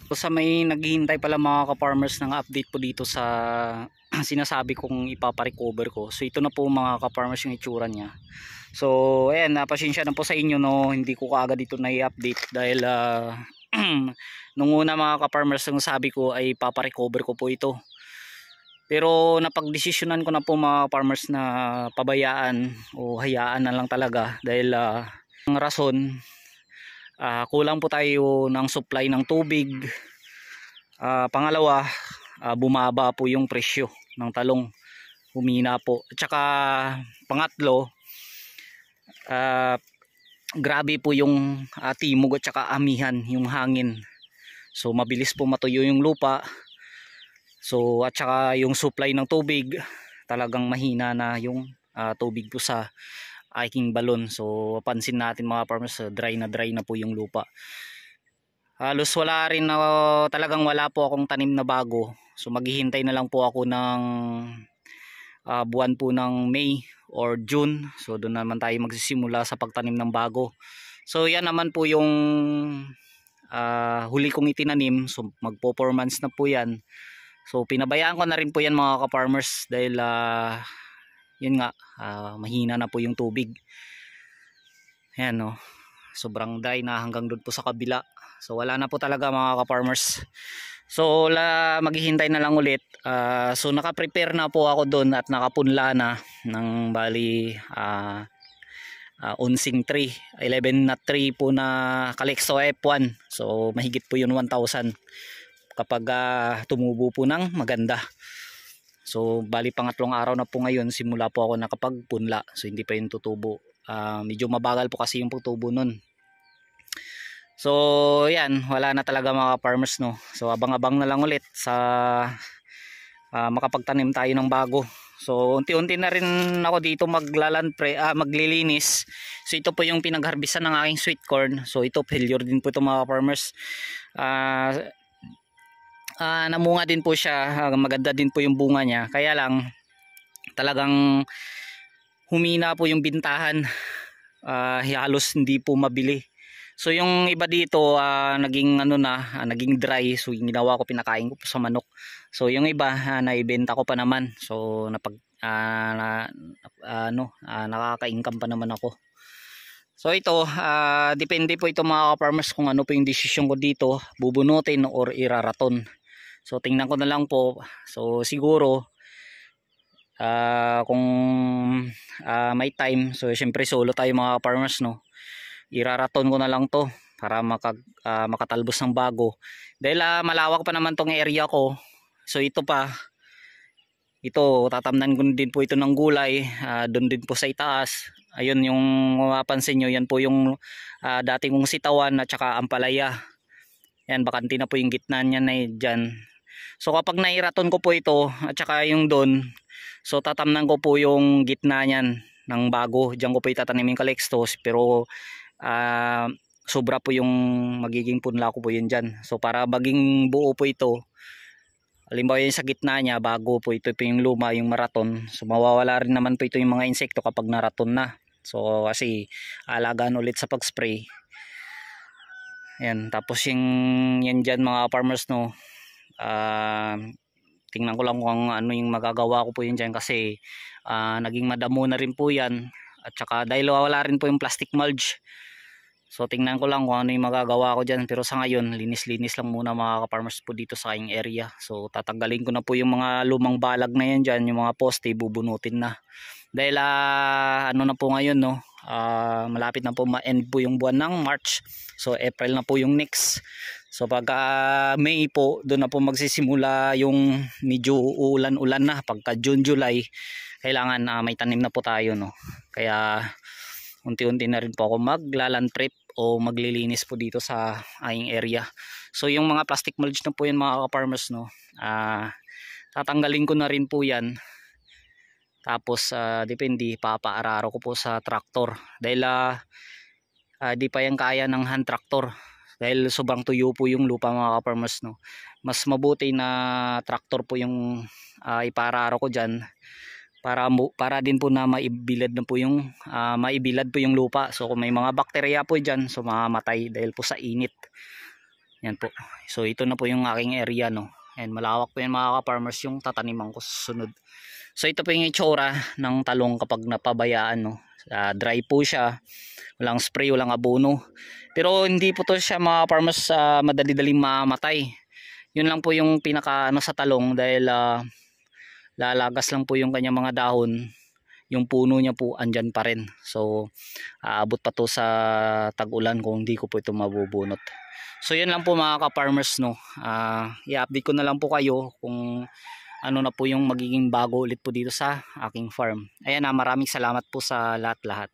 So sa may naghihintay pala mga ka-farmers ng update po dito sa sinasabi kong ipaparecover ko. So ito na po mga ka-farmers yung itsura niya. So ayan, pasensya na po sa inyo no, hindi ko kaagad dito na i-update dahil nung una mga ka-farmers yung sabi ko ay paparecover ko po ito. Pero napagdesisyonan ko na po mga farmers na pabayaan o hayaan na lang talaga dahil ang rason, kulang po tayo ng supply ng tubig. Pangalawa, bumaba po yung presyo ng talong, humina po. At saka pangatlo, grabe po yung timog at saka amihan, yung hangin. So mabilis po matuyo yung lupa. So at saka yung supply ng tubig, talagang mahina na yung tubig po sa aking balon. So pansin natin mga farmers, dry na po yung lupa. Halos wala rin na talagang wala po akong tanim na bago. So maghihintay na lang po ako ng buwan po ng May or June. So doon naman tayo magsisimula sa pagtanim ng bago. So yan naman po yung huli kong itinanim. So magpo 4 months na po yan. So pinabayaan ko na rin po yan mga ka-farmers dahil yun nga, mahina na po yung tubig. Ayan no, sobrang dry na hanggang doon po sa kabila. So wala na po talaga mga ka-farmers. So maghihintay na lang ulit. So naka-prepare na po ako doon at nakapunla na ng bali unsing 3, 11 na 3 po na Calixto F1. So mahigit po yun 1,000 kapag tumubo po ng maganda. So bali pangatlong araw na po ngayon simula po ako nakapagpunla. So hindi pa yung tutubo. Medyo mabagal po kasi yung pagtubo nun. So yan, wala na talaga mga farmers no. So abang-abang na lang ulit sa makapagtanim tayo ng bago. So unti-unti na rin ako dito maglilinis. So ito po yung pinagharbisan ng aking sweet corn. So ito failure din po ito mga farmers. Namunga din po siya, maganda din po yung bunga niya, kaya lang talagang humina po yung bintahan, halos hindi po mabili. So yung iba dito naging naging dry. So yung ginawa ko, pinakain ko po sa manok. So yung iba naibenta ko pa naman. So nakaka-income pa naman ako. So ito, depende po ito mga farmers kung ano po yung desisyon ko dito, bubunutin or iraraton. So tingnan ko na lang po. So siguro kung may time, so syempre solo tayo mga farmers no, iraraton ko na lang to para makatalbos ng bago. Dahil malawak pa naman tong area ko. So ito tatamnan ko din po ito ng gulay, doon din po sa itaas. Ayun yung mapapansin nyo, yan po yung dati kong sitawan at saka ampalaya. Yan, bakante na po yung gitna niya na dyan. So kapag nairaton ko po ito at saka yung doon, so tatamnan ko po yung gitna niyan ng bago. Diyan ko po itatanimin Calixtos, pero sobra po yung magiging punla ko po yun dyan. So para baging buo po ito, halimbawa yung sa gitna niya bago po ito yung luma, yung maraton. So mawawala rin naman po ito yung mga insekto kapag naraton na. So kasi alagaan ulit sa pag-spray. Yan, tapos yan dyan mga farmers no, tingnan ko lang kung ano yung magagawa ko po yun dyan kasi naging madamo na rin po yan. At saka dahil wala rin po yung plastic mulch, so tingnan ko lang kung ano yung magagawa ko dyan. Pero sa ngayon, linis-linis lang muna mga ka-farmers po dito sa aking area. So tatanggalin ko na po yung mga lumang balag na yan dyan, yung mga poste, bubunutin na. Dahil ano na po ngayon no, malapit na po ma-end po yung buwan ng March. So April na po yung next. So pagka May po, doon na po magsisimula yung medyo ulan-ulan na. Pagka June, July, kailangan may tanim na po tayo no. Kaya unti-unti na rin po ako maglaland prep o maglilinis po dito sa aking area. So yung mga plastic mulch na po yan mga ka-farmers no, tatanggalin ko na rin po yan. Tapos depende, papaararo ko po sa traktor dahil di pa yan kaya ng hand tractor dahil sobrang tuyo po yung lupa mga ka-farmers no. Mas mabuti na traktor po yung ipaararo ko dyan para din po na maibilad na po yung maibilad po yung lupa. So kung may mga bakterya po diyan, so mamamatay dahil po sa init. Yan po. So ito na po yung aking area, no. And malawak po yan mga ka-farmers yung tataniman ko sa sunod. So ito po yung itsura ng talong kapag napabayaan, no. Dry po siya. Walang spray, walang abono. Pero hindi po to siya mga farmers madali-daling mamatay. Yun lang po yung pinaka sa talong dahil lalagas lang po yung kanyang mga dahon. Yung puno niya po andyan pa rin. So aabot pa to sa tag-ulan kung hindi ko po ito mabubunot. So yan lang po mga ka-farmers, no. I-update ko na lang po kayo kung ano na po yung magiging bago ulit po dito sa aking farm. Ayan, maraming salamat po sa lahat-lahat.